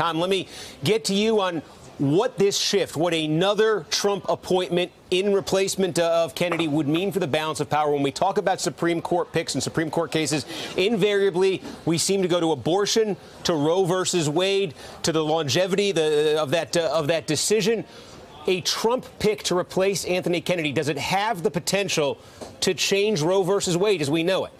Tom, let me get to you on what this shift, what another Trump appointment in replacement of Kennedy would mean for the balance of power. When we talk about Supreme Court picks and Supreme Court cases, invariably we seem to go to abortion, to Roe versus Wade, to the longevity of that decision. A Trump pick to replace Anthony Kennedy, does it have the potential to change Roe versus Wade as we know it?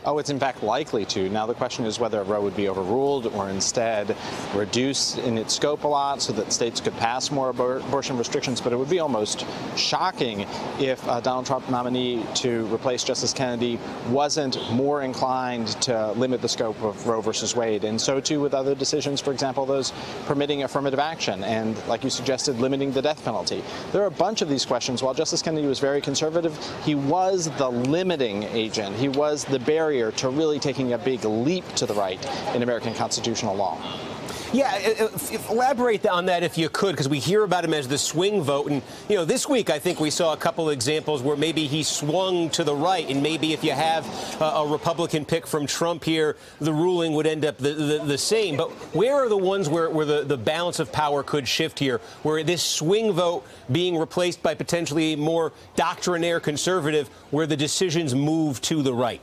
Oh, it's in fact likely to. Now, the question is whether Roe would be overruled or instead reduced in its scope a lot so that states could pass more abortion restrictions. But it would be almost shocking if a Donald Trump nominee to replace Justice Kennedy wasn't more inclined to limit the scope of Roe versus Wade. And so, too, with other decisions, for example, those permitting affirmative action and, like you suggested, limiting the death penalty. There are a bunch of these questions. While Justice Kennedy was very conservative, he was the limiting agent. He was the barrier to really taking a big leap to the right in American constitutional law. Yeah, elaborate on that if you could, because we hear about him as the swing vote. And, you know, this week I think we saw a couple of examples where maybe he swung to the right. And maybe if you have a Republican pick from Trump here, the ruling would end up the same. But where are the ones where the balance of power could shift here, where this swing vote being replaced by potentially more doctrinaire conservative, where the decisions move to the right?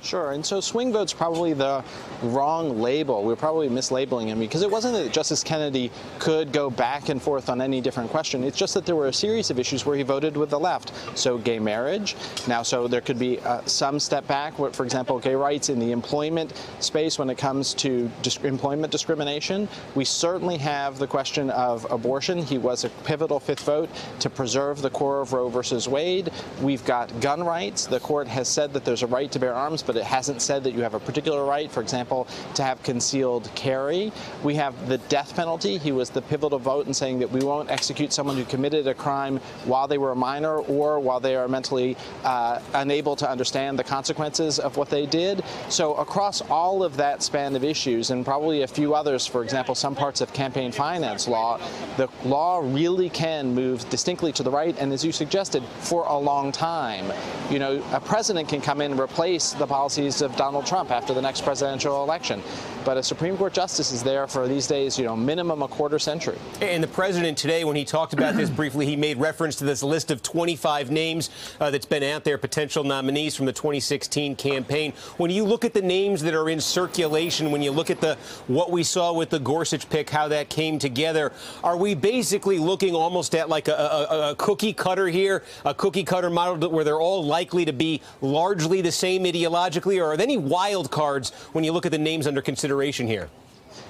Sure, and so swing vote's probably the wrong label. We're probably mislabeling him because it wasn't that Justice Kennedy could go back and forth on any different question. It's just that there were a series of issues where he voted with the left. So gay marriage. Now, so there could be some step back. For example, gay rights in the employment space when it comes to employment discrimination. We certainly have the question of abortion. He was a pivotal fifth vote to preserve the core of Roe versus Wade. We've got gun rights. The court has said that there's a right to bear arms, but it hasn't said that you have a particular right, for example, to have concealed carry. We have the death penalty. He was the pivotal vote in saying that we won't execute someone who committed a crime while they were a minor or while they are mentally unable to understand the consequences of what they did. So across all of that span of issues, and probably a few others, for example, some parts of campaign finance law, the law really can move distinctly to the right, and as you suggested, for a long time. You know, a president can come in and replace the policies of Donald Trump after the next presidential election. But a Supreme Court justice is there for these days, you know, minimum a quarter century. And the president today, when he talked about this briefly, he made reference to this list of 25 names that's been out there, potential nominees from the 2016 campaign. When you look at the names that are in circulation, when you look at what we saw with the Gorsuch pick, how that came together, are we basically looking almost at like a cookie cutter here, a cookie cutter model where they're all likely to be largely the same ideologically, or are there any wild cards when you look at the names under consideration here?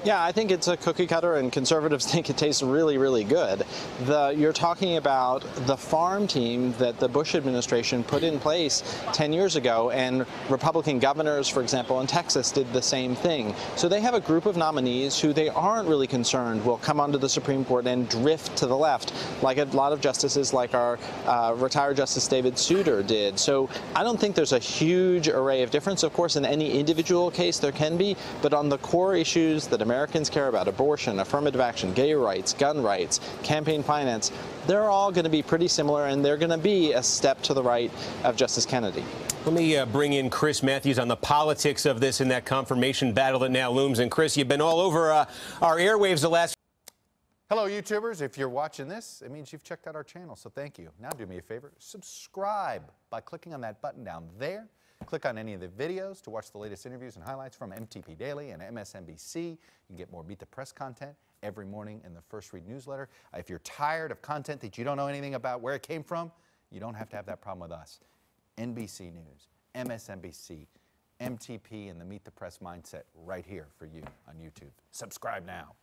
Yeah, I think it's a cookie cutter, and conservatives think it tastes really, really good. You're talking about the farm team that the Bush administration put in place 10 years ago, and Republican governors, for example, in Texas did the same thing. So they have a group of nominees who they aren't really concerned will come onto the Supreme Court and drift to the left, like a lot of justices like our retired Justice David Souter did. So I don't think there's a huge array of difference. Of course, in any individual case there can be, but on the core issues that Americans care about, abortion, affirmative action, gay rights, gun rights, campaign finance, they're all going to be pretty similar, and they're going to be a step to the right of Justice Kennedy. Let me bring in Chris Matthews on the politics of this and that confirmation battle that now looms. And Chris, you've been all over our airwaves the last. Hello, YouTubers. If you're watching this, it means you've checked out our channel, so thank you. Now do me a favor, subscribe by clicking on that button down there. Click on any of the videos to watch the latest interviews and highlights from MTP Daily and MSNBC. You can get more Meet the Press content every morning in the First Read newsletter. If you're tired of content that you don't know anything about where it came from, you don't have to have that problem with us. NBC News, MSNBC, MTP, and the Meet the Press mindset right here for you on YouTube. Subscribe now.